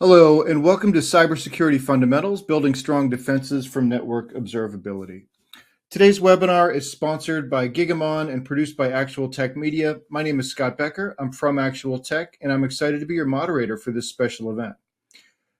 Hello, and welcome to Cybersecurity Fundamentals, Building Strong Defenses from Network Observability. Today's webinar is sponsored by Gigamon and produced by Actual Tech Media. My name is Scott Becker. I'm from Actual Tech, and I'm excited to be your moderator for this special event.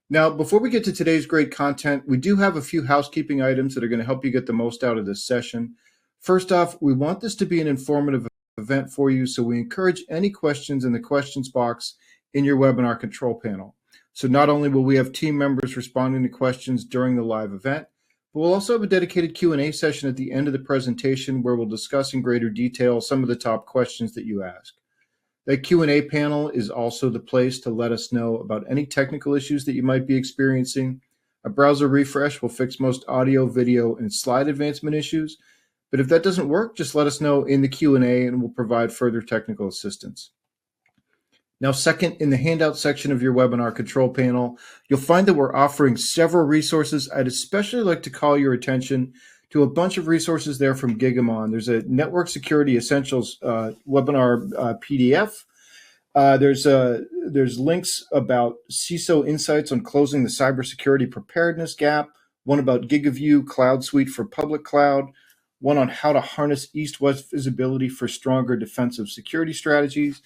Now, before we get to today's great content, we do have a few housekeeping items that are going to help you get the most out of this session. First off, we want this to be an informative event for you, so we encourage any questions in the questions box in your webinar control panel. So not only will we have team members responding to questions during the live event, but we'll also have a dedicated Q&A session at the end of the presentation where we'll discuss in greater detail some of the top questions that you ask. That Q&A panel is also the place to let us know about any technical issues that you might be experiencing. A browser refresh will fix most audio, video, and slide advancement issues. But if that doesn't work, just let us know in the Q&A and we'll provide further technical assistance. Now, second, in the handout section of your webinar control panel, you'll find that we're offering several resources. I'd especially like to call your attention to a bunch of resources there from Gigamon. There's a Network Security Essentials webinar PDF. There's links about CISO insights on closing the cybersecurity preparedness gap, one about GigaView Cloud Suite for public cloud, one on how to harness east-west visibility for stronger defensive security strategies,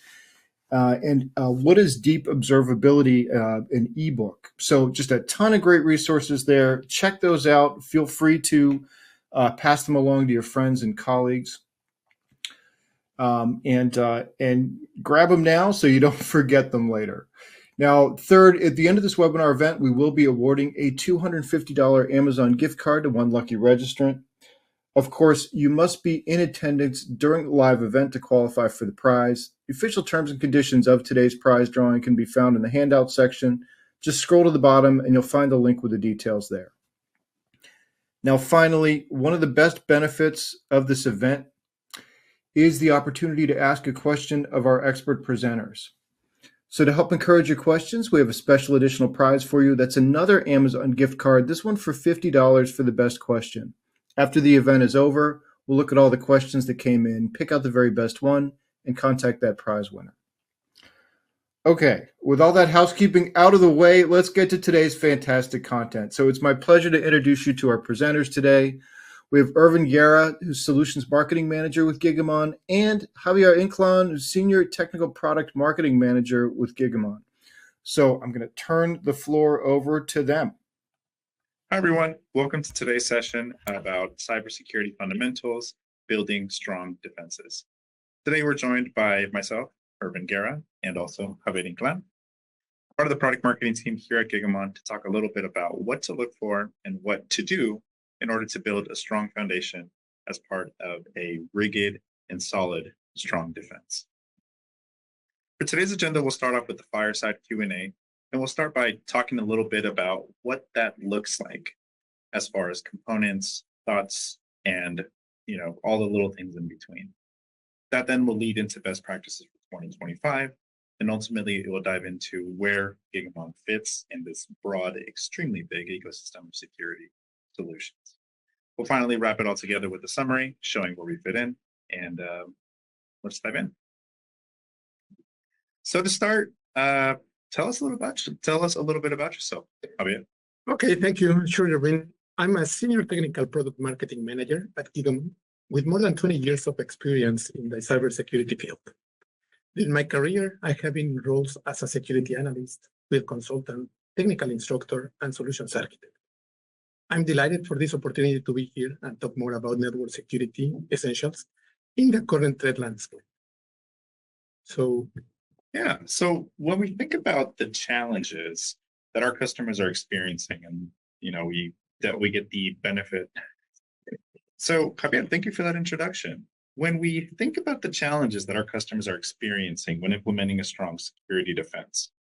and what is deep observability, an ebook. So just a ton of great resources there. Check those out. Feel free to pass them along to your friends and colleagues. And grab them now so you don't forget them later. Now, third, at the end of this webinar event, we will be awarding a $250 Amazon gift card to one lucky registrant. Of course, you must be in attendance during the live event to qualify for the prize. The official terms and conditions of today's prize drawing can be found in the handout section. Just scroll to the bottom and you'll find the link with the details there. Now, finally, one of the best benefits of this event is the opportunity to ask a question of our expert presenters. So to help encourage your questions, we have a special additional prize for you. That's another Amazon gift card, this one for $50 for the best question. After the event is over, we'll look at all the questions that came in, pick out the very best one, and contact that prize winner. Okay, with all that housekeeping out of the way, let's get to today's fantastic content. So it's my pleasure to introduce you to our presenters today. We have Irvin Guerra, who's Solutions Marketing Manager with Gigamon, and Javier Inclán, who's Senior Technical Product Marketing Manager with Gigamon. So I'm going to turn the floor over to them. Hi, everyone. Welcome to today's session about cybersecurity fundamentals, building strong defenses. Today, we're joined by myself, Irvin Guerra, and also Javier Inclán, part of the product marketing team here at Gigamon, to talk a little bit about what to look for and what to do in order to build a strong foundation as part of a rigid and solid, strong defense. For today's agenda, we'll start off with the fireside Q&A. And we'll start by talking a little bit about what that looks like as far as components, thoughts, and all the little things in between. That then will lead into best practices for 2025. And ultimately, it will dive into where Gigamon fits in this broad, extremely big ecosystem of security solutions. We'll finally wrap it all together with a summary showing where we fit in. And let's dive in. So to start, tell us a little bit about yourself, Javier. Okay, thank you. Sure, Irvin. I'm a senior technical product marketing manager at Gigamon with more than 20 years of experience in the cybersecurity field. In my career, I have been in roles as a security analyst, field consultant, technical instructor, and solutions architect. I'm delighted for this opportunity to be here and talk more about network security essentials in the current threat landscape. Yeah, so when we think about the challenges that our customers are experiencing, and we get the benefit. So Javier, thank you for that introduction. When we think about the challenges that our customers are experiencing when implementing a strong security defense,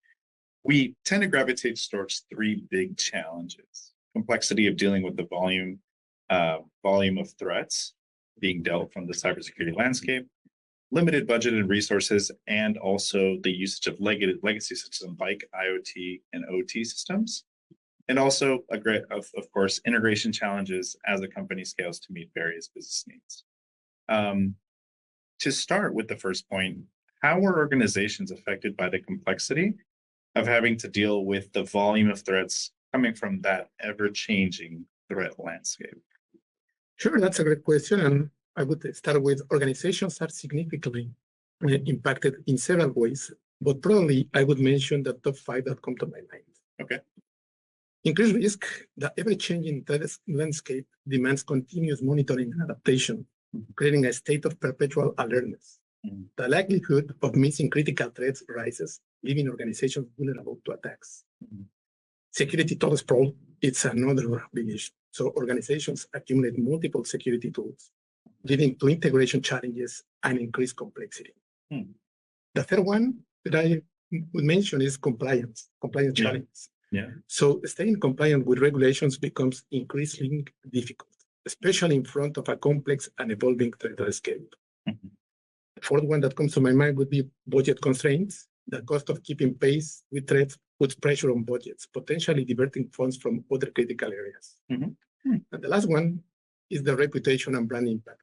we tend to gravitate towards three big challenges: complexity of dealing with the volume of threats being dealt from the cybersecurity landscape, limited budget and resources, and also the usage of legacy systems like IoT and OT systems, and also of course integration challenges as a company scales to meet various business needs. To start with the first point, how are organizations affected by the complexity of having to deal with the volume of threats coming from that ever-changing threat landscape? Sure, that's a great question. And I would start with organizations are significantly impacted in several ways, but probably I would mention the top 5 that come to my mind. Okay. Increased risk, the ever-changing threat landscape demands continuous monitoring and adaptation, creating a state of perpetual alertness. The likelihood of missing critical threats rises, leaving organizations vulnerable to attacks. Security total sprawl, it's another big issue. So organizations accumulate multiple security tools, leading to integration challenges and increased complexity. The third one that I would mention is compliance challenges. Yeah. So staying compliant with regulations becomes increasingly difficult, especially in front of a complex and evolving threat landscape. The fourth one that comes to my mind would be budget constraints. The cost of keeping pace with threats puts pressure on budgets, potentially diverting funds from other critical areas. And the last one is the reputation and brand impact.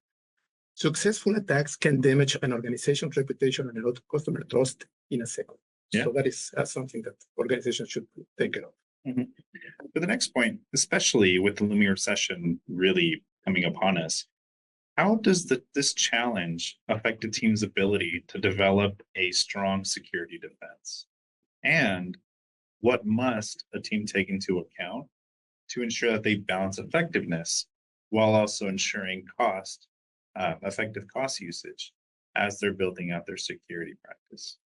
Successful attacks can damage an organization's reputation and erode customer trust in a second. Yeah. So that is something that organizations should take care of. For the next point, especially with the looming recession really coming upon us, how does this challenge affect a team's ability to develop a strong security defense? And what must a team take into account to ensure that they balance effectiveness while also ensuring effective cost usage as they're building out their security practice?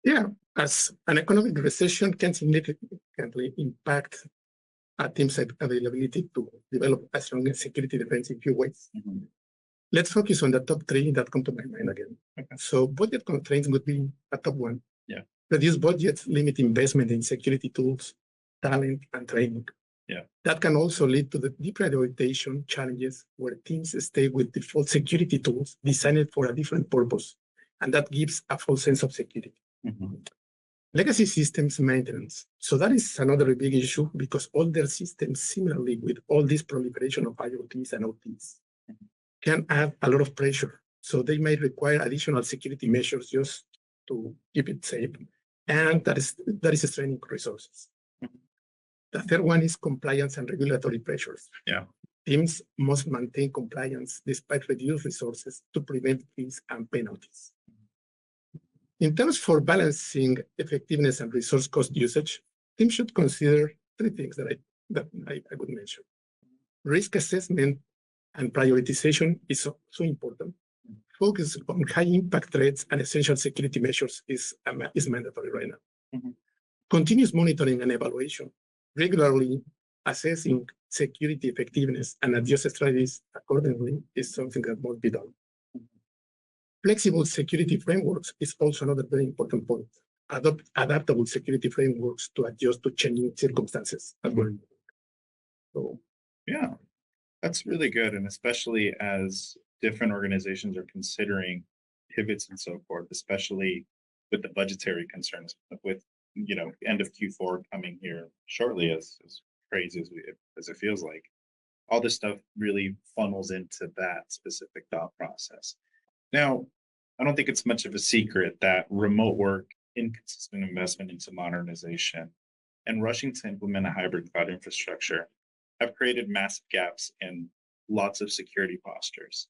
Yeah, as an economic recession can significantly impact a team's availability to develop a strong security defense in a few ways. Let's focus on the top 3 that come to my mind again. Okay. So budget constraints would be a top one. Yeah. Reduce budgets, limit investment in security tools, talent, and training. Yeah. That can also lead to the deprioritization challenges where teams stay with default security tools designed for a different purpose, and that gives a false sense of security. Legacy systems maintenance. So that is another big issue because older systems, similarly with all this proliferation of IoTs and OTs, can add a lot of pressure. So they may require additional security measures just to keep it safe. And that is straining resources. The third one is compliance and regulatory pressures. Yeah. Teams must maintain compliance despite reduced resources to prevent fees and penalties. In terms for balancing effectiveness and resource cost usage, teams should consider 3 things that I would mention. Risk assessment and prioritization is so important. Focus on high impact threats and essential security measures is mandatory right now. Continuous monitoring and evaluation, regularly assessing security effectiveness and adjust strategies accordingly is something that must be done. Flexible security frameworks is also another very important point. Adopt adaptable security frameworks to adjust to changing circumstances as well. So, yeah, that's really good. And especially as different organizations are considering pivots and so forth, especially with the budgetary concerns, with end of Q4 coming here shortly, as crazy as it feels like, all this stuff really funnels into that specific thought process. Now, I don't think it's much of a secret that remote work, inconsistent investment into modernization, and rushing to implement a hybrid cloud infrastructure have created massive gaps in lots of security postures.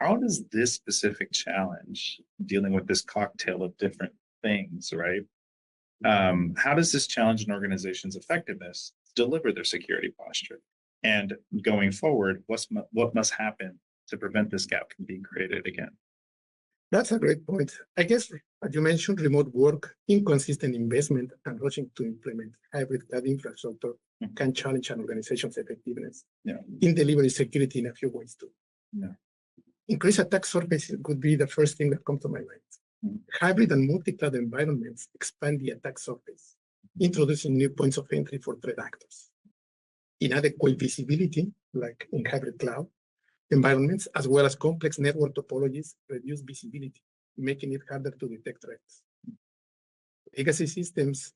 How does this specific challenge, dealing with this cocktail of different things, right? How does this challenge an organization's effectiveness to deliver their security posture? And going forward, what must happen to prevent this gap from being created again? That's a great point. I guess, as you mentioned, remote work, inconsistent investment, and rushing to implement hybrid cloud infrastructure can challenge an organization's effectiveness in delivering security in a few ways too. Increased attack surfaces could be the first thing that comes to my mind. Hybrid and multi-cloud environments expand the attack surface, introducing new points of entry for threat actors. Inadequate visibility, like in hybrid cloud environments, as well as complex network topologies, reduce visibility, making it harder to detect threats. Legacy systems,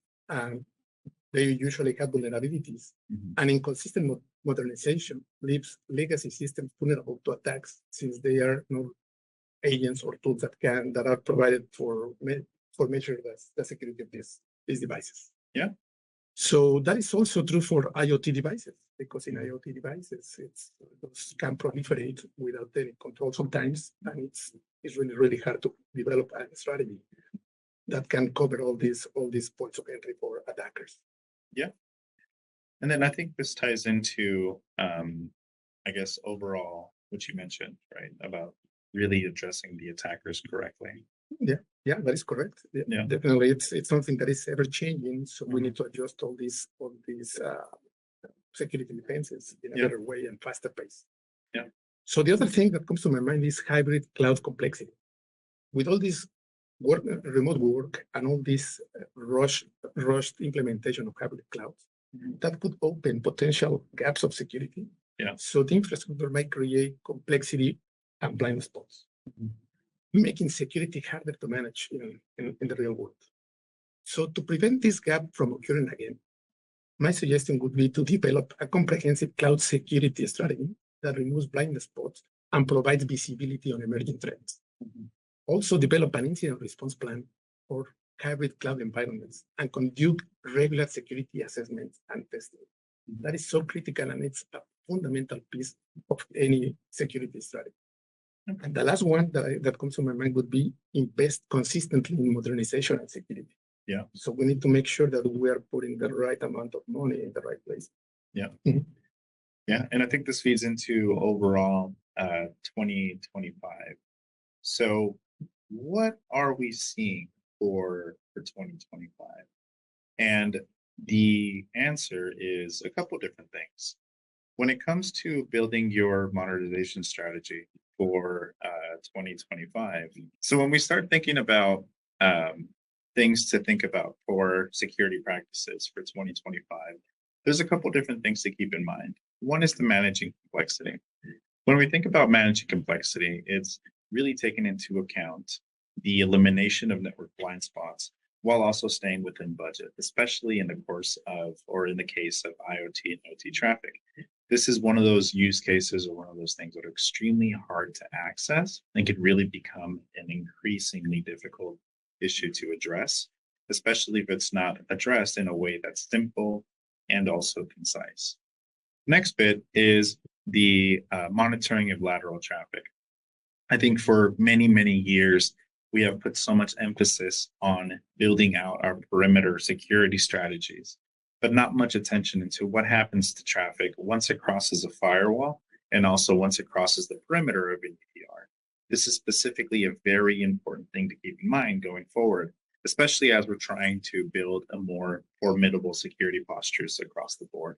they usually have vulnerabilities, and inconsistent modernization leaves legacy systems vulnerable to attacks since they are not agents or tools that are provided for measure the security of these devices. Yeah. So that is also true for IoT devices, because in IoT devices, those can proliferate without any control sometimes, and it's really, really hard to develop a strategy that can cover all these points of entry for attackers. Yeah. And then I think this ties into, I guess, overall, what you mentioned, right, about really addressing the attackers correctly. Yeah, that is correct. Yeah. Definitely, it's something that is ever changing. So we need to adjust all these security defenses in a better way and faster pace. Yeah. So the other thing that comes to my mind is hybrid cloud complexity. With all this work, remote work, and all this rushed implementation of hybrid clouds, that could open potential gaps of security. Yeah. So the infrastructure might create complexity and blind spots, making security harder to manage in the real world. So to prevent this gap from occurring again, my suggestion would be to develop a comprehensive cloud security strategy that removes blind spots and provides visibility on emerging threats. Also develop an incident response plan for hybrid cloud environments and conduct regular security assessments and testing. That is so critical, and it's a fundamental piece of any security strategy. And the last one that comes to my mind would be invest consistently in modernization and security. Yeah. So we need to make sure that we are putting the right amount of money in the right place. Yeah. Yeah. And I think this feeds into overall 2025. So what are we seeing for 2025? And the answer is a couple different things. When it comes to building your modernization strategy for 2025, so when we start thinking about things to think about for security practices for 2025, there's a couple different things to keep in mind. One is the managing complexity. When we think about managing complexity, it's really taking into account the elimination of network blind spots while also staying within budget, especially in the course of, or in the case of IoT and OT traffic. This is one of those use cases or one of those things that are extremely hard to access and could really become an increasingly difficult issue to address, especially if it's not addressed in a way that's simple and also concise. Next bit is the monitoring of lateral traffic. I think for many, many years, we have put so much emphasis on building out our perimeter security strategies, but not much attention into what happens to traffic once it crosses a firewall and also once it crosses the perimeter of an EDR. This is specifically a very important thing to keep in mind going forward, especially as we're trying to build a more formidable security postures across the board.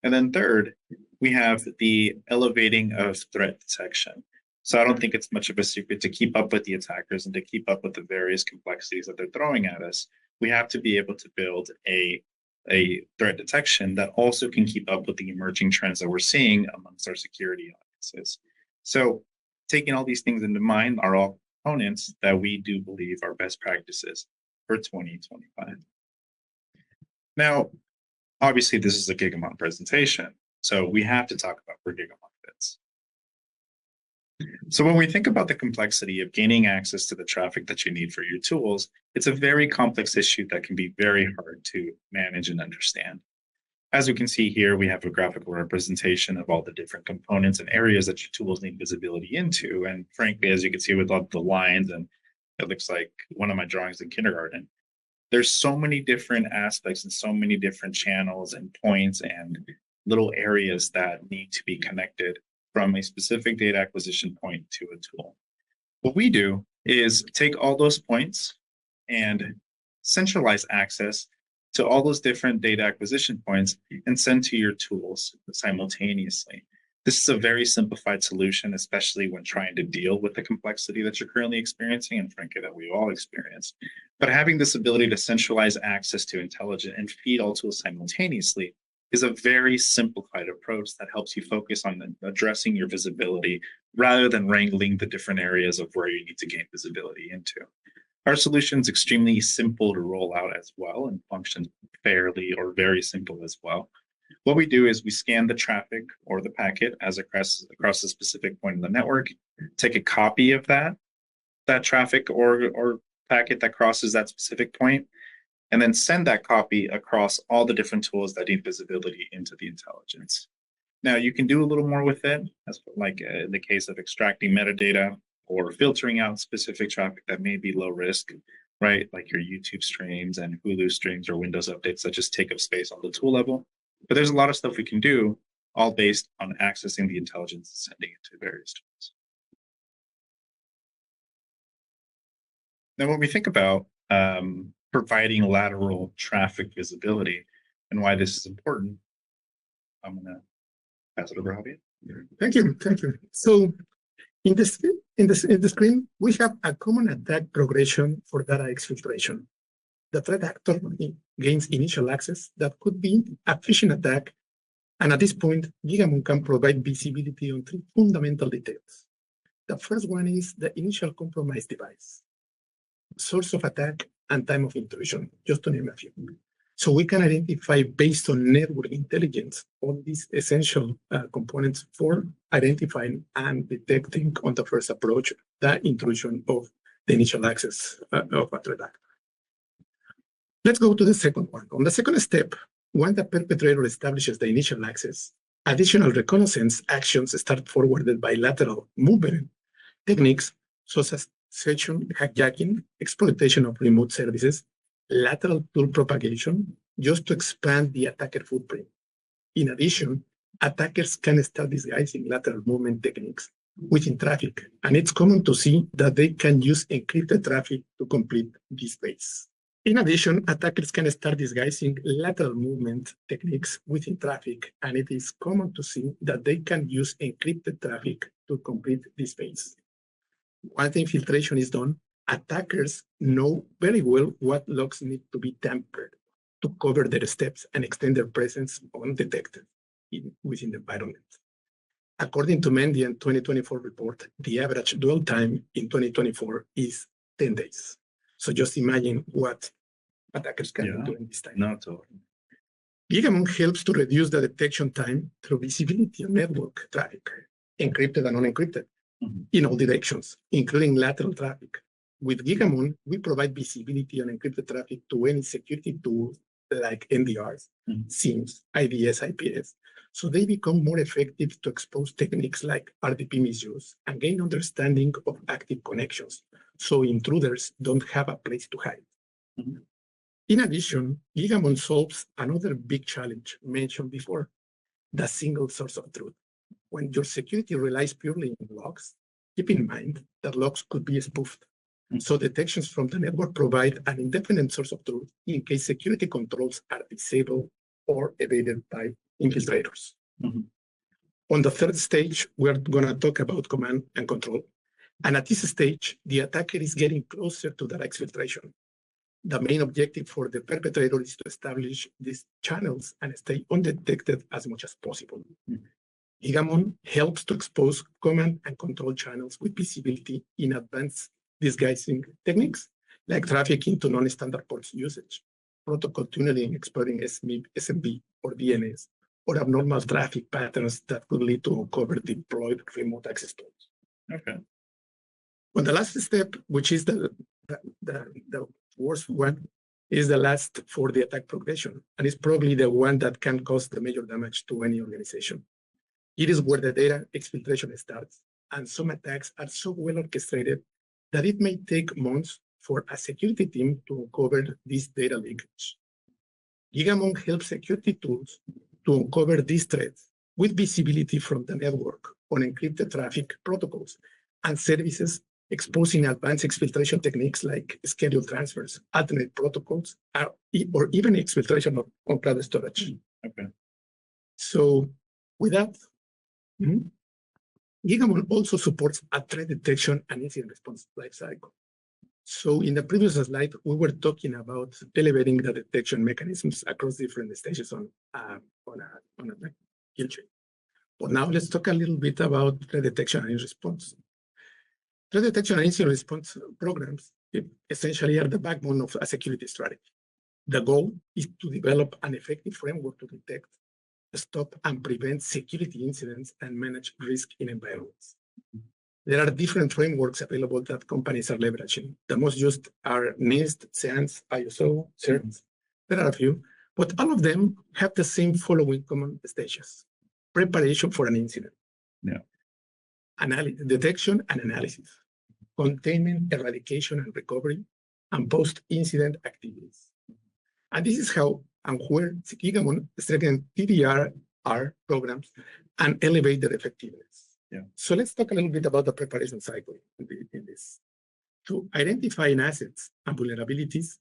And then third, we have the elevating of threat detection. So I don't think it's much of a secret to keep up with the attackers and to keep up with the various complexities that they're throwing at us. We have to be able to build a threat detection that also can keep up with the emerging trends that we're seeing amongst our security audiences. So taking all these things into mind are all components that we do believe are best practices for 2025. Now, obviously, this is a Gigamon presentation, so we have to talk about where Gigamon fits. So when we think about the complexity of gaining access to the traffic that you need for your tools, it's a very complex issue that can be very hard to manage and understand. As you can see here, we have a graphical representation of all the different components and areas that your tools need visibility into. And frankly, as you can see with all the lines, and it looks like one of my drawings in kindergarten, there's so many different aspects and so many different channels and points and little areas that need to be connected from a specific data acquisition point to a tool. What we do is take all those points and centralize access to all those different data acquisition points and send to your tools simultaneously. This is a very simplified solution, especially when trying to deal with the complexity that you're currently experiencing, and frankly, that we all experience. But having this ability to centralize access to intelligence and feed all tools simultaneously is a very simplified approach that helps you focus on addressing your visibility rather than wrangling the different areas of where you need to gain visibility into. Our solution is extremely simple to roll out as well and functions fairly or very simple as well. What we do is we scan the traffic or the packet as it crosses across a specific point in the network, take a copy of that traffic or packet that crosses that specific point, and then send that copy across all the different tools that need visibility into the intelligence. Now, you can do a little more with it, as like in the case of extracting metadata or filtering out specific traffic that may be low risk, right? Like your YouTube streams and Hulu streams or Windows updates that just take up space on the tool level. But there's a lot of stuff we can do, all based on accessing the intelligence and sending it to various tools. Now, when we think about providing lateral traffic visibility and why this is important, I'm going to pass it over to Javier. Thank you. So in the screen, we have a common attack progression for data exfiltration. The threat actor gains initial access that could be a phishing attack, and at this point, Gigamon can provide visibility on three fundamental details. The first one is the initial compromised device, source of attack, and time of intrusion, just to name a few. So we can identify, based on network intelligence, all these essential components for identifying and detecting on the first approach the intrusion of the initial access of a threat actor. Let's go to the second one. On the second step, when the perpetrator establishes the initial access, additional reconnaissance actions start forwarded by lateral movement techniques such as session hijacking, exploitation of remote services, lateral tool propagation, just to expand the attacker footprint. In addition, attackers can start disguising lateral movement techniques within traffic, and it's common to see that they can use encrypted traffic to complete this phase. In addition, attackers can start disguising lateral movement techniques within traffic, and it is common to see that they can use encrypted traffic to complete this phase. Once the infiltration is done, attackers know very well what logs need to be tampered to cover their steps and extend their presence undetected within the environment. According to Mendian 2024 report, the average dwell time in 2024 is 10 days. So just imagine what attackers can do during this time. Not totally. Gigamon helps to reduce the detection time through visibility of network traffic, encrypted and unencrypted, in all directions, including lateral traffic. With Gigamon, we provide visibility on encrypted traffic to any security tools like NDRs, SIEMs, IDS, IPS, so they become more effective to expose techniques like RDP misuse and gain understanding of active connections, so intruders don't have a place to hide. In addition, Gigamon solves another big challenge mentioned before, the single source of truth. When your security relies purely on logs, keep in mind that logs could be spoofed. So detections from the network provide an independent source of truth in case security controls are disabled or evaded by infiltrators. On the third stage, we're going to talk about command and control. And at this stage, the attacker is getting closer to the exfiltration. The main objective for the perpetrator is to establish these channels and stay undetected as much as possible. Gigamon helps to expose command and control channels with visibility in advanced disguising techniques, like traffic into non-standard ports usage, protocol tunneling exploiting SMB or DNS, or abnormal traffic patterns that could lead to uncover deployed remote access tools. Okay. Well, the last step, which is the worst one, is the last for the attack progression, and it's probably the one that can cause the major damage to any organization. It is where the data exfiltration starts, and some attacks are so well orchestrated that it may take months for a security team to uncover this data leakage. Gigamon helps security tools to uncover these threats with visibility from the network on encrypted traffic protocols and services, exposing advanced exfiltration techniques like scheduled transfers, alternate protocols, or even exfiltration on cloud storage. Okay. So with that, Gigamon also supports a threat detection and incident response lifecycle. So in the previous slide, we were talking about elevating the detection mechanisms across different stages on a kill chain. But now let's talk a little bit about threat detection and response. Threat detection and incident response programs essentially are the backbone of a security strategy. The goal is to develop an effective framework to detect, stop, and prevent security incidents and manage risk in environments. There are different frameworks available that companies are leveraging. The most used are NIST, SANS, ISO, CERT. There are a few, but all of them have the same following common stages. Preparation for an incident. Detection and analysis. Containment, eradication, and recovery, and post-incident activities. And this is how and where Gigamon strengthens TDR programs and elevate their effectiveness. So let's talk a little bit about the preparation cycle in this. To identify assets and vulnerabilities,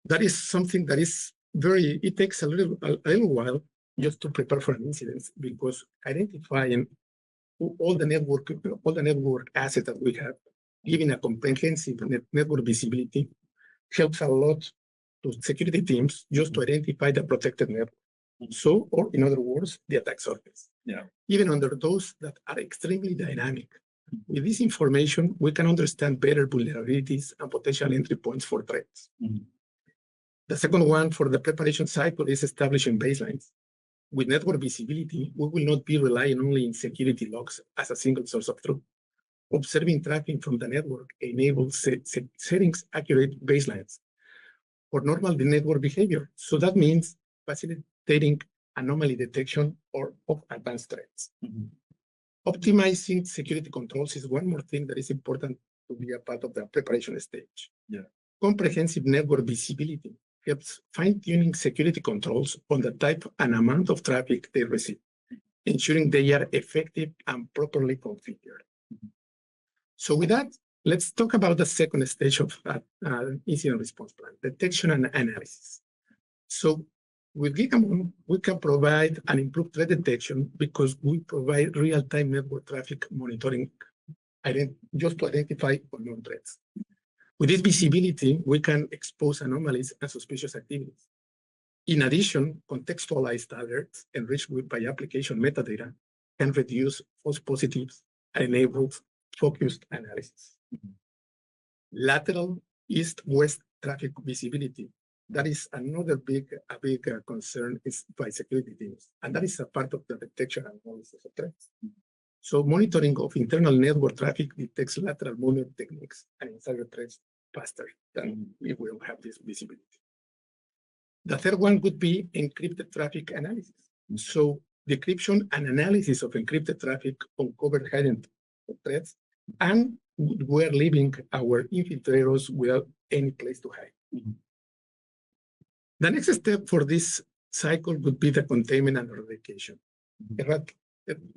that is something that is it takes a little while just to prepare for an incident, because identifying all the network assets that we have, giving a comprehensive network visibility, helps a lot to security teams just to identify the protected network. So, or in other words, the attack surface. Even under those that are extremely dynamic. With this information, we can understand better vulnerabilities and potential entry points for threats. The second one for the preparation cycle is establishing baselines. With network visibility, we will not be relying only on security logs as a single source of truth. Observing traffic from the network enables settings accurate baselines for normal network behavior. So that means facilitating anomaly detection or of advanced threats. Optimizing security controls is one more thing that is important to be a part of the preparation stage. Comprehensive network visibility helps fine-tuning security controls on the type and amount of traffic they receive, ensuring they are effective and properly configured. So with that, let's talk about the second stage of incident response plan, detection and analysis. So with Gigamon, we can provide an improved threat detection because we provide real-time network traffic monitoring just to identify unknown threats. With this visibility, we can expose anomalies and suspicious activities. In addition, contextualized alerts enriched by application metadata can reduce false positives and enable focused analysis. Lateral east-west traffic visibility. That is another big concern by security teams, and that is a part of the detection and analysis of threats. So monitoring of internal network traffic detects lateral movement techniques and insider threats faster than if we don't have this visibility. The third one would be encrypted traffic analysis. So decryption and analysis of encrypted traffic uncover hidden threats, and we're leaving our infiltrators without any place to hide. The next step for this cycle would be the containment and eradication.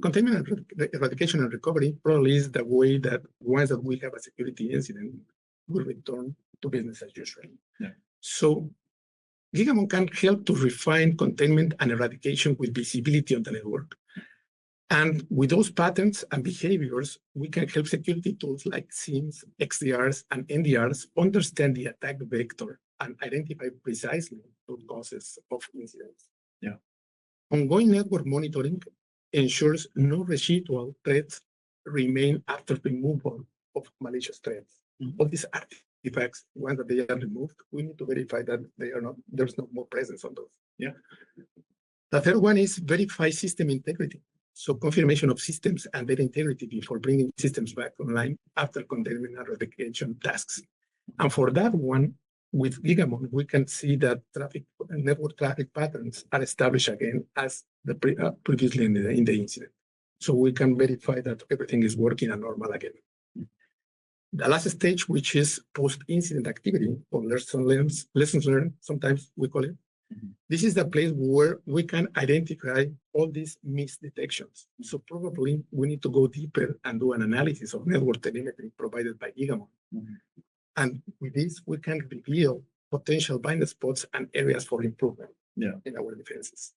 Containment and eradication and recovery probably is the way that once that we have a security incident, will return to business as usual. So Gigamon can help to refine containment and eradication with visibility on the network. And with those patterns and behaviors, we can help security tools like SIEMs, XDRs, and NDRs understand the attack vector and identify precisely root causes of incidents. Ongoing network monitoring ensures no residual threats remain after removal of malicious threats. All these artifacts, once that they are removed, we need to verify that there's no more presence on those. The third one is verify system integrity. So confirmation of systems and data integrity before bringing systems back online after containment and eradication tasks. And for that one, with Gigamon, we can see that network traffic patterns are established again as previously in the incident. So we can verify that everything is working and normal again. The last stage, which is post-incident activity or lessons learned, sometimes we call it. This is the place where we can identify all these missed detections. So probably we need to go deeper and do an analysis of network telemetry provided by Gigamon. And with this, we can reveal potential blind spots and areas for improvement in our defenses.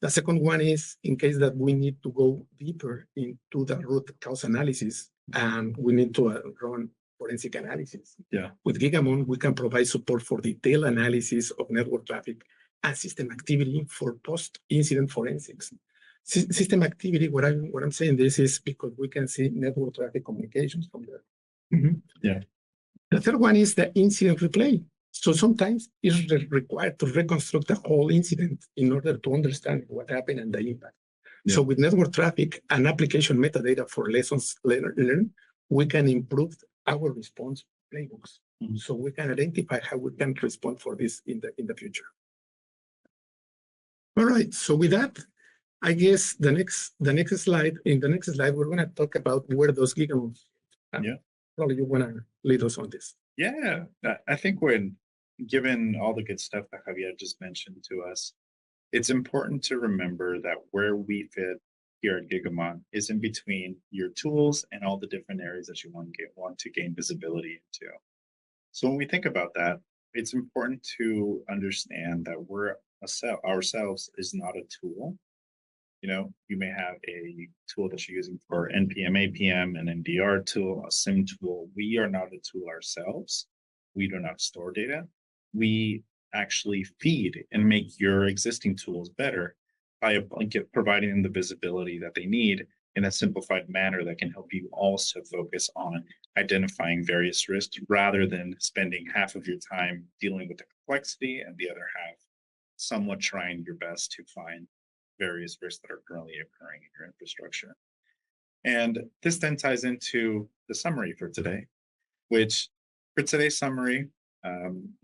The second one is in case that we need to go deeper into the root cause analysis and we need to run forensic analysis. With Gigamon, we can provide support for detailed analysis of network traffic and system activity for post-incident forensics. System activity, what I'm saying this is because we can see network traffic communications from there. The third one is the incident replay. So sometimes it's required to reconstruct the whole incident in order to understand what happened and the impact. So with network traffic and application metadata for lessons learned, we can improve our response playbooks. So we can identify how we can respond for this in the future. All right. So with that, I guess the next slide. In the next slide, we're going to talk about where those gigamoons. Probably you want to lead us on this. Yeah, I think given all the good stuff that Javier just mentioned to us, it's important to remember that where we fit here at Gigamon is in between your tools and all the different areas that you want to gain visibility into. So when we think about that, it's important to understand that ourselves is not a tool. You may have a tool that you're using for NPM, APM, an NDR tool, a SIM tool. We are not a tool ourselves. We do not store data. We actually feed and make your existing tools better by providing them the visibility that they need in a simplified manner that can help you also focus on identifying various risks rather than spending half of your time dealing with the complexity and the other half somewhat trying your best to find various risks that are currently occurring in your infrastructure. And this then ties into the summary for today, which for today's summary,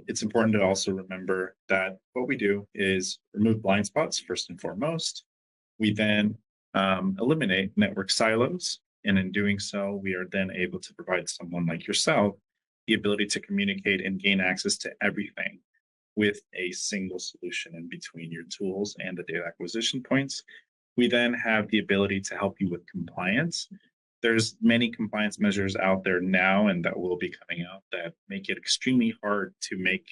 it's important to also remember that what we do is remove blind spots first and foremost. We then eliminate network silos. And in doing so, we are then able to provide someone like yourself the ability to communicate and gain access to everything with a single solution in between your tools and the data acquisition points. We then have the ability to help you with compliance. There's many compliance measures out there now and that will be coming out that make it extremely hard to make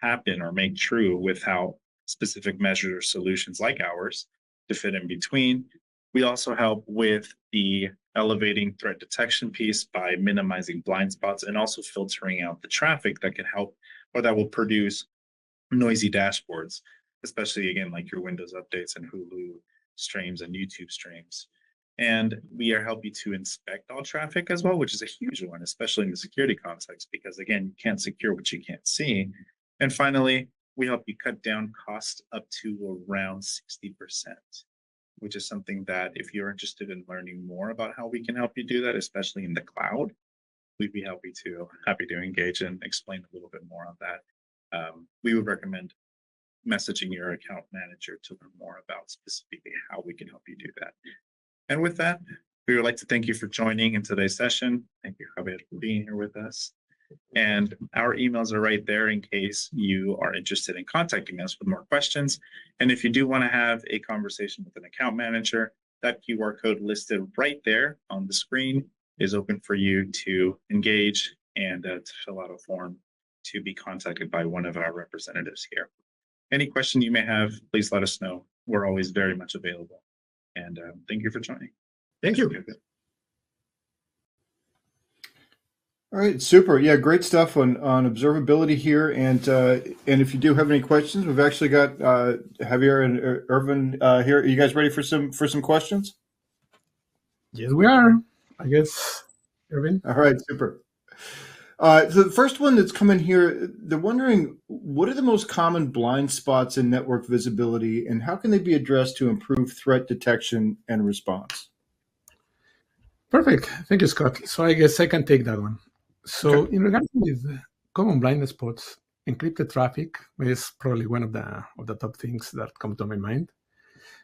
happen or make true without specific measures or solutions like ours to fit in between. We also help with the elevating threat detection piece by minimizing blind spots and also filtering out the traffic that can help or that will produce noisy dashboards, especially again, like your Windows updates and Hulu streams and YouTube streams. And we are helping to inspect all traffic as well, which is a huge one, especially in the security context, because again, you can't secure what you can't see. And finally, we help you cut down costs up to around 60%, which is something that if you're interested in learning more about how we can help you do that, especially in the cloud, we'd be happy to engage and explain a little bit more on that. We would recommend messaging your account manager to learn more about specifically how we can help you do that. And with that, we would like to thank you for joining in today's session. Thank you, Javier, for being here with us. And our emails are right there in case you are interested in contacting us with more questions. And if you do want to have a conversation with an account manager, that QR code listed right there on the screen is open for you to engage and to fill out a form to be contacted by one of our representatives here. Any question you may have, please let us know. We're always very much available. And thank you for joining. Thank you. All right, super. Yeah, great stuff on observability here. And if you do have any questions, we've actually got Javier and Irvin here. Are you guys ready for some questions? Yes, we are. I guess, Irvin. All right, super. So the first one that's come in here, they're wondering, what are the most common blind spots in network visibility and how can they be addressed to improve threat detection and response? Perfect. Thank you, Scott. So I guess I can take that one. So in regards with common blind spots, encrypted traffic is probably one of the top things that come to my mind.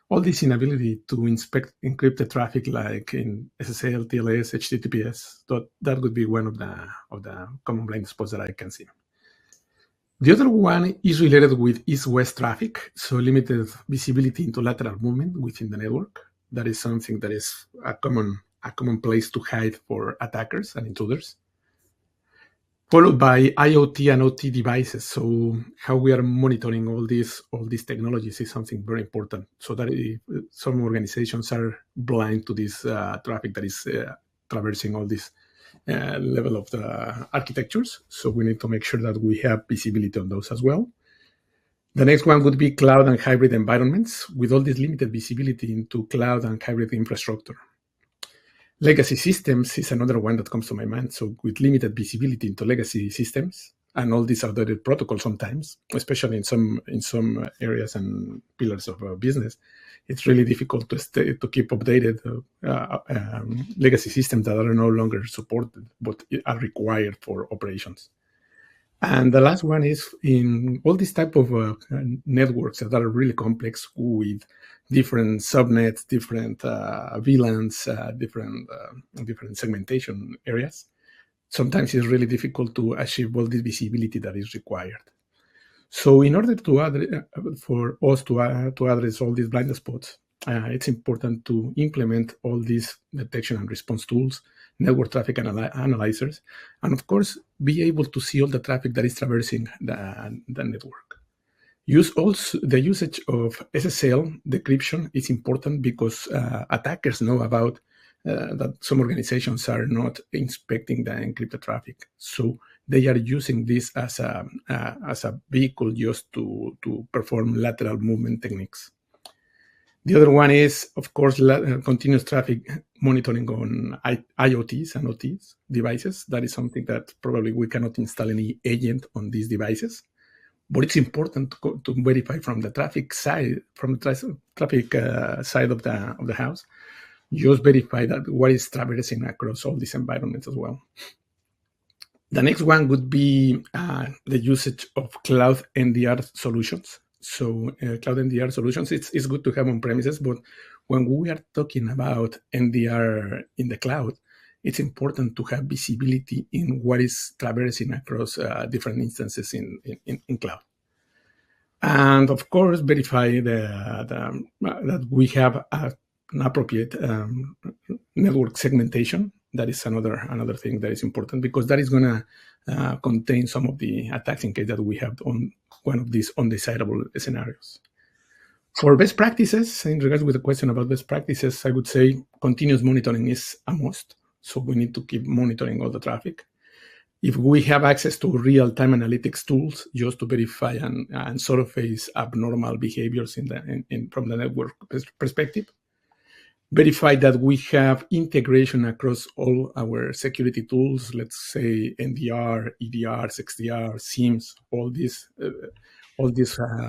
All this inability to inspect encrypted traffic like in SSL, TLS, HTTPS, that would be one of the common blind spots that I can see. The other one is related with east-west traffic, so limited visibility into lateral movement within the network. That is something that is a common place to hide for attackers and intruders. Followed by IoT and OT devices. So how we are monitoring all these technologies is something very important. So that some organizations are blind to this traffic that is traversing all this level of the architectures. So we need to make sure that we have visibility on those as well. The next one would be cloud and hybrid environments with all this limited visibility into cloud and hybrid infrastructure. Legacy systems is another one that comes to my mind. So with limited visibility into legacy systems, and all these outdated protocols sometimes, especially in some areas and pillars of business, it's really difficult to keep updated legacy systems that are no longer supported but are required for operations. And the last one is in all these type of networks that are really complex with different subnets, different VLANs, different segmentation areas. Sometimes it's really difficult to achieve all this visibility that is required. So in order for us to address all these blind spots, it's important to implement all these detection and response tools, network traffic analyzers, and of course, be able to see all the traffic that is traversing the network. The usage of SSL decryption is important because attackers know about that some organizations are not inspecting the encrypted traffic. So they are using this as a vehicle just to perform lateral movement techniques. The other one is, of course, continuous traffic monitoring on IoTs and OTs devices. That is something that probably we cannot install any agent on these devices, but it's important to verify from the traffic side, side of the house. Just verify that what is traversing across all these environments as well. The next one would be the usage of cloud NDR solutions. So cloud NDR solutions, it's good to have on premises, but when we are talking about NDR in the cloud, it's important to have visibility in what is traversing across different instances in cloud. And of course, verify that we have an appropriate network segmentation. That is another thing that is important, because that is going to contain some of the attacks in case that we have on one of these undesirable scenarios. For best practices, in regards with the question about best practices, I would say continuous monitoring is a must. So we need to keep monitoring all the traffic. If we have access to real-time analytics tools just to verify and surface abnormal behaviors from the network perspective, verify that we have integration across all our security tools, let's say NDR, EDRs, XDR, SIEMs, all these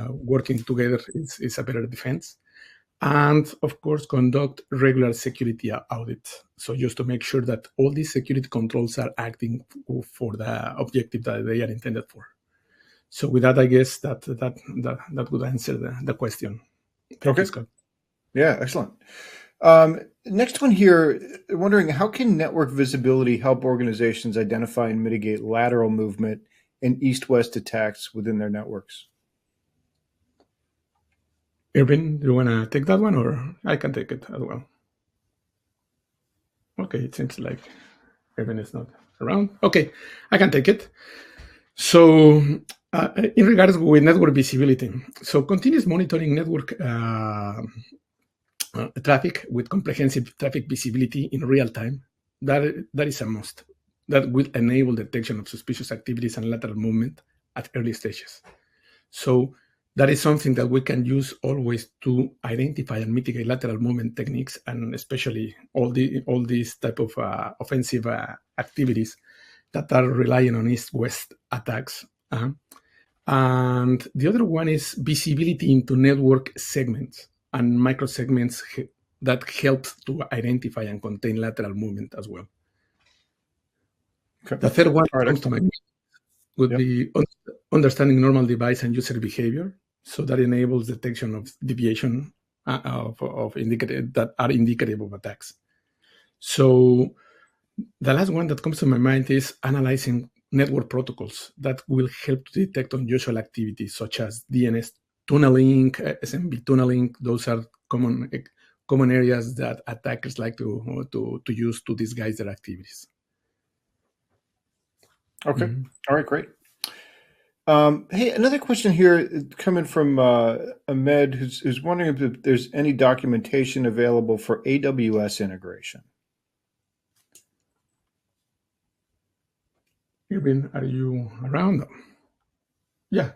working together is a better defense. And of course, conduct regular security audits. So just to make sure that all these security controls are acting for the objective that they are intended for. So with that, I guess that would answer the question. Thank you, Scott. Yeah, excellent. Next one here, wondering how can network visibility help organizations identify and mitigate lateral movement and east-west attacks within their networks? Irvin, do you want to take that one, or I can take it as well? Okay, it seems like Irvin is not around. Okay, I can take it. So in regards with network visibility, so continuous monitoring network traffic with comprehensive traffic visibility in real time, that is a must. That will enable detection of suspicious activities and lateral movement at early stages. So that is something that we can use always to identify and mitigate lateral movement techniques, and especially all these type of offensive activities that are relying on east-west attacks. And the other one is visibility into network segments and microsegments that helps to identify and contain lateral movement as well. Okay. The third one comes to mind would be understanding normal device and user behavior. So that enables detection of deviation of indicative that are indicative of attacks. So the last one that comes to my mind is analyzing network protocols that will help to detect unusual activities such as DNS tunneling, SMB tunneling. Those are common areas that attackers like to use to disguise their activities. Okay. Mm-hmm. All right, great. Hey, another question here coming from Ahmed, who's wondering if there's any documentation available for AWS integration. Irvin, are you around? Yeah.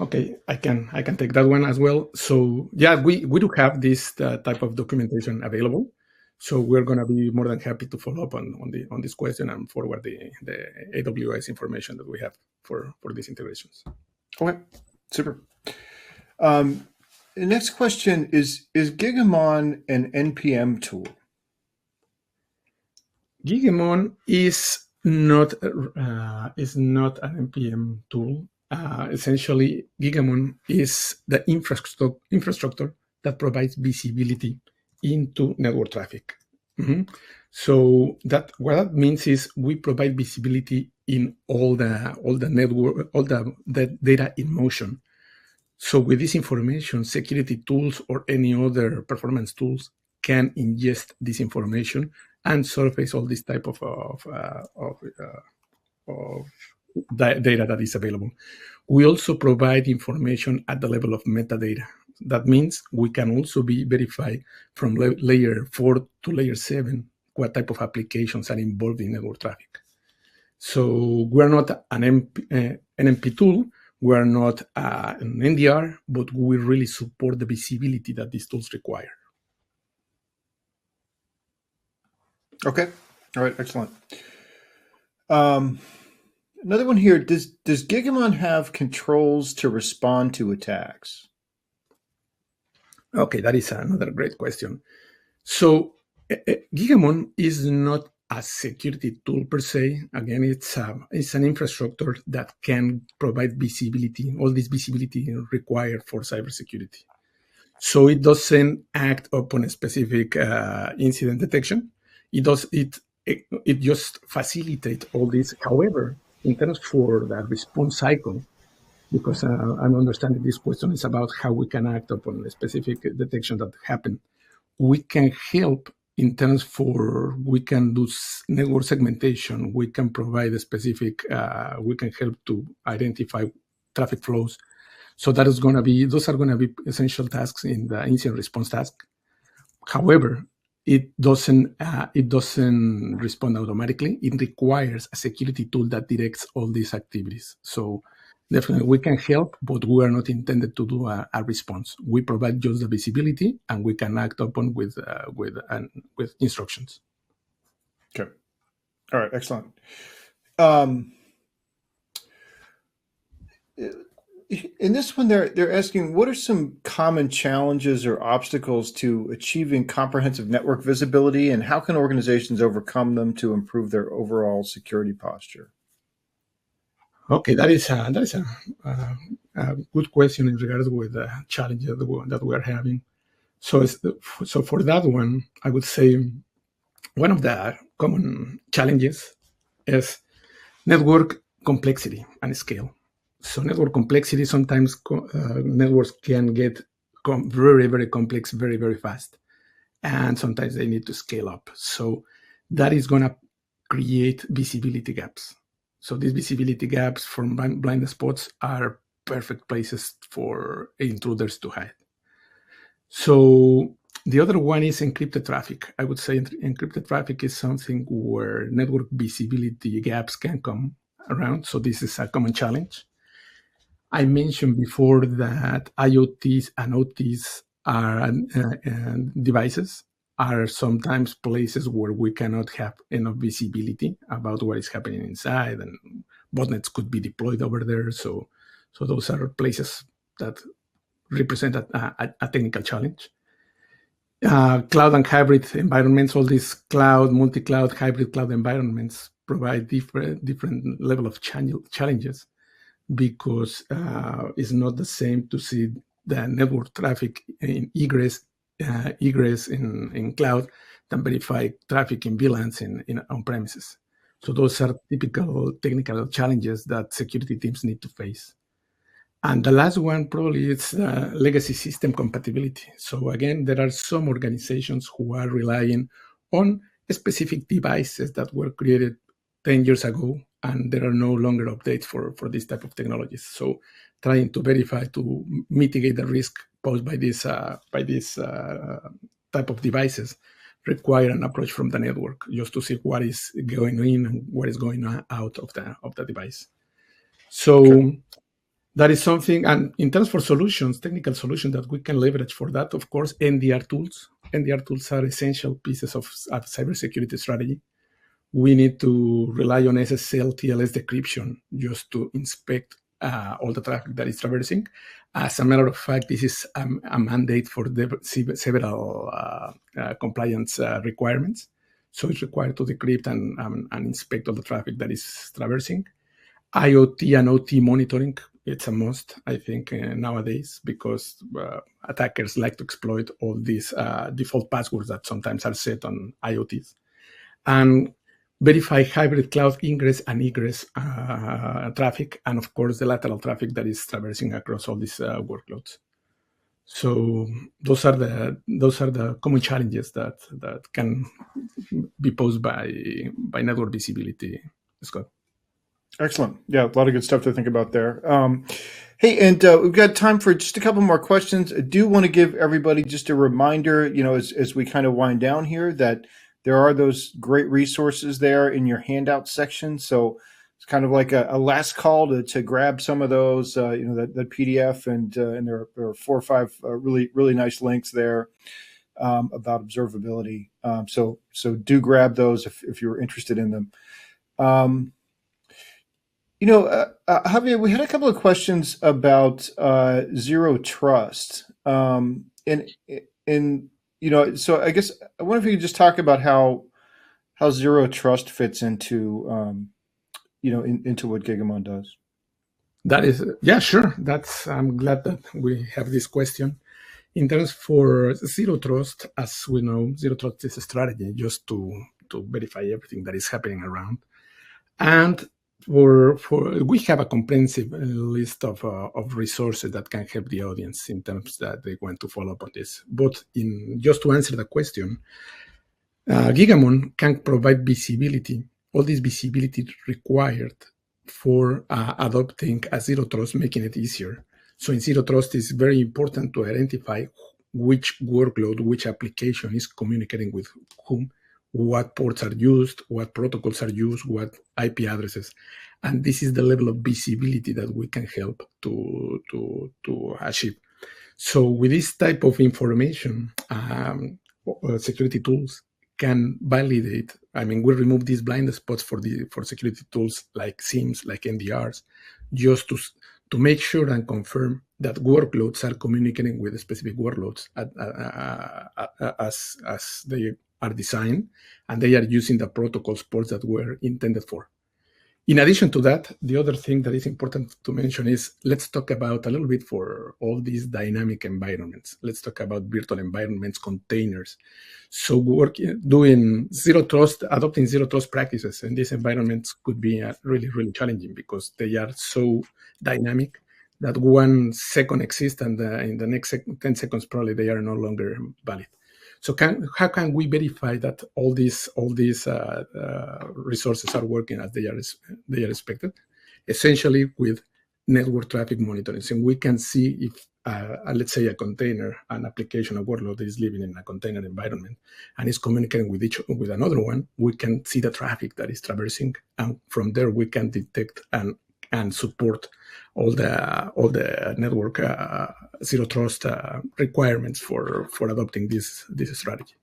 Okay, I can take that one as well. So yeah, we do have this type of documentation available. So we're going to be more than happy to follow up on this question and forward the AWS information that we have for these integrations. Okay, super. The next question is Gigamon an NPM tool? Gigamon is not an NPM tool. Essentially, Gigamon is the infrastructure that provides visibility into network traffic. So what that means is we provide visibility in all the network, all the data in motion. So with this information, security tools or any other performance tools can ingest this information and surface all this type of data that is available. We also provide information at the level of metadata. That means we can also be verified from layer 4 to layer 7 what type of applications are involved in network traffic. So we're not an NMP tool, we're not an NDR, but we really support the visibility that these tools require. Okay. All right. Excellent. Another one here. Does Gigamon have controls to respond to attacks? Okay, that is another great question. So Gigamon is not a security tool per se. Again, it's an infrastructure that can provide visibility, all this visibility required for cybersecurity. So it doesn't act upon a specific incident detection. It just facilitates all this. However, in terms for the response cycle, because I'm understanding this question is about how we can act upon a specific detection that happened, we can help in terms for, we can do network segmentation, we can provide a specific, we can help to identify traffic flows. So that is going to be, those are going to be essential tasks in the incident response task. However, it doesn't respond automatically. It requires a security tool that directs all these activities. So definitely we can help, but we are not intended to do a response. We provide just the visibility, and we can act upon with instructions. Okay. All right. Excellent. In this one, they're asking, what are some common challenges or obstacles to achieving comprehensive network visibility, and how can organizations overcome them to improve their overall security posture? Okay, that is a good question in regards with the challenges that we are having. So for that one, I would say one of the common challenges is network complexity and scale. So network complexity, sometimes networks can get very, very complex very, very fast. And sometimes they need to scale up. So that is going to create visibility gaps. So these visibility gaps from blind spots are perfect places for intruders to hide. So the other one is encrypted traffic. I would say encrypted traffic is something where network visibility gaps can come around. So this is a common challenge. I mentioned before that IoTs and OTs are devices are sometimes places where we cannot have enough visibility about what is happening inside, and botnets could be deployed over there. So those are places that represent a technical challenge. Cloud and hybrid environments, all these cloud, multi-cloud, hybrid cloud environments provide different level of challenges, because it's not the same to see the network traffic in egress in cloud than verify traffic in VLANs in on-premises. So those are typical technical challenges that security teams need to face. And the last one probably is legacy system compatibility. So again, there are some organizations who are relying on specific devices that were created 10 years ago, and there are no longer updates for this type of technologies. So trying to verify to mitigate the risk posed by this type of devices require an approach from the network, just to see what is going in and what is going out of the device. So that is something, and in terms for solutions, technical solutions that we can leverage for that, of course, NDR tools. NDR tools are essential pieces of cybersecurity strategy. We need to rely on SSL TLS decryption just to inspect all the traffic that is traversing. As a matter of fact, this is a mandate for several compliance requirements. So it's required to decrypt and inspect all the traffic that is traversing. IoT and OT monitoring, it's a must, I think, nowadays, because attackers like to exploit all these default passwords that sometimes are set on IoTs. And verify hybrid cloud ingress and egress traffic, and of course the lateral traffic that is traversing across all these workloads. So those are the common challenges that can be posed by network visibility, Scott. Excellent. Yeah, a lot of good stuff to think about there. Hey, and we've got time for just a couple more questions. I do want to give everybody just a reminder, as we kind of wind down here, that there are those great resources there in your handout section. So it's kind of like a last call to grab some of those, that PDF, and there are 4 or 5 really, really nice links there about observability. So do grab those if you're interested in them. Javier, we had a couple of questions about zero trust, so I guess I wonder if you could just talk about how zero trust fits into into what Gigamon does. That is, yeah, sure. I'm glad that we have this question. In terms for zero trust, as we know, zero trust is a strategy just to verify everything that is happening around, and we have a comprehensive list of resources that can help the audience in terms that they want to follow up on this. But just to answer the question, Gigamon can provide visibility, all this visibility required for adopting a zero trust, making it easier. So in zero trust, it's very important to identify which workload, which application is communicating with whom, what ports are used, what protocols are used, what IP addresses. And this is the level of visibility that we can help to achieve. So with this type of information, security tools can validate. I mean, we remove these blind spots for security tools like SIEMs, like NDRs, just to make sure and confirm that workloads are communicating with specific workloads as they are designed, and they are using the protocol ports that were intended for. In addition to that, the other thing that is important to mention is, let's talk about a little bit for all these dynamic environments. Let's talk about virtual environments, containers. So adopting zero trust practices in these environments could be really, really challenging because they are so dynamic that 1 second exists and in the next 10 seconds, probably they are no longer valid. So how can we verify that all these resources are working as they are expected? Essentially with network traffic monitoring. So we can see if, let's say, a container, an application, a workload is living in a container environment and is communicating with another one, we can see the traffic that is traversing, and from there we can detect and support all the network zero trust requirements for adopting this strategy.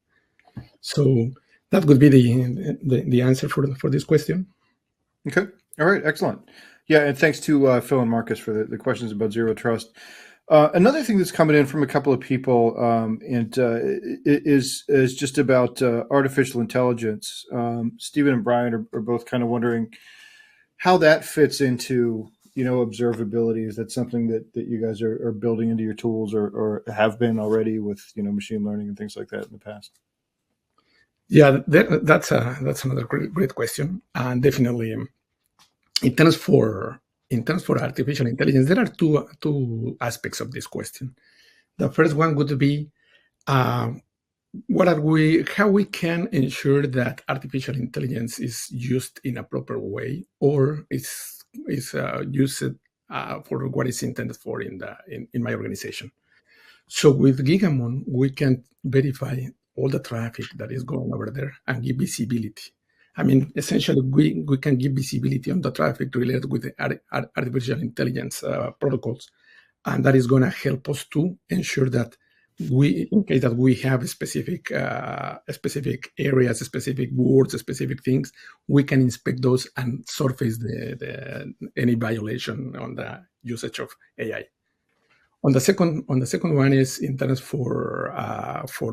So that would be the answer for this question. Okay. All right. Excellent. Yeah, and thanks to Phil and Marcus for the questions about zero trust. Another thing that's coming in from a couple of people is just about artificial intelligence. Stephen and Brian are both kind of wondering how that fits into observability. Is that something that you guys are building into your tools or have been already with machine learning and things like that in the past? Yeah, that's another great question, and definitely in terms for artificial intelligence, there are two aspects of this question. The first one would be how we can ensure that artificial intelligence is used in a proper way, or is used for what it's intended for in my organization. So with Gigamon, we can verify all the traffic that is going over there and give visibility. I mean, essentially, we can give visibility on the traffic related with the artificial intelligence protocols, and that is going to help us to ensure that in case that we have specific areas, specific words, specific things, we can inspect those and surface any violation on the usage of AI. On the second one is in terms for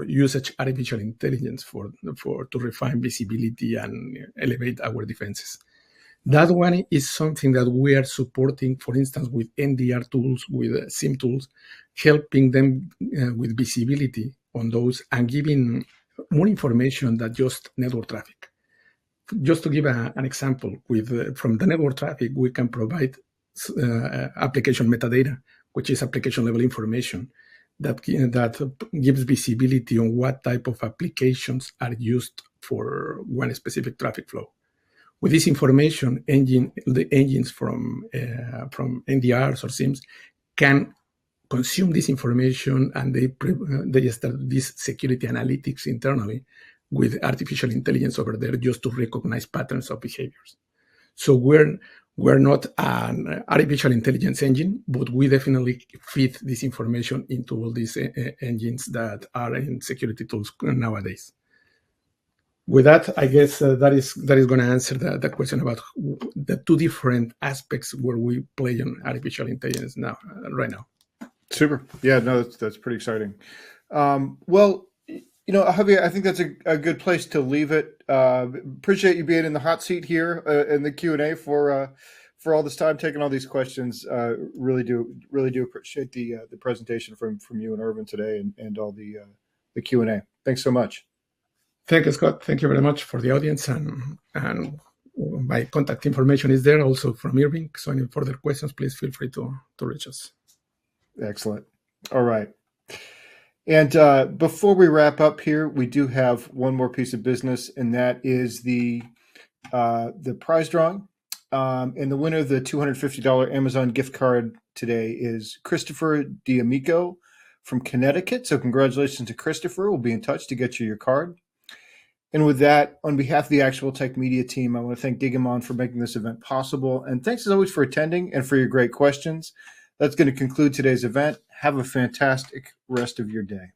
usage artificial intelligence to refine visibility and elevate our defenses. That one is something that we are supporting, for instance, with NDR tools, with SIM tools, helping them with visibility on those and giving more information than just network traffic. Just to give an example, from the network traffic, we can provide application metadata, which is application level information that gives visibility on what type of applications are used for one specific traffic flow. With this information, the engines from NDRs or SIMs can consume this information, and they start this security analytics internally with artificial intelligence over there just to recognize patterns of behaviors. So we're not an artificial intelligence engine, but we definitely feed this information into all these engines that are in security tools nowadays. With that, I guess that is going to answer the question about the two different aspects where we play on artificial intelligence right now. Super. Yeah, no, that's pretty exciting. Well, Javier, I think that's a good place to leave it. Appreciate you being in the hot seat here in the Q&A for all this time, taking all these questions. Really do appreciate the presentation from you and Irvin today and all the Q&A. Thanks so much. Thank you, Scott. Thank you very much for the audience, and my contact information is there also from Irving. So any further questions, please feel free to reach us. Excellent. All right. And before we wrap up here, we do have one more piece of business, and that is the prize drawing. And the winner of the $250 Amazon gift card today is Christopher D'Amico from Connecticut. So congratulations to Christopher. We'll be in touch to get you your card. And with that, on behalf of the Actionable Tech Media team, I want to thank Gigamon for making this event possible. And thanks as always for attending and for your great questions. That's going to conclude today's event. Have a fantastic rest of your day.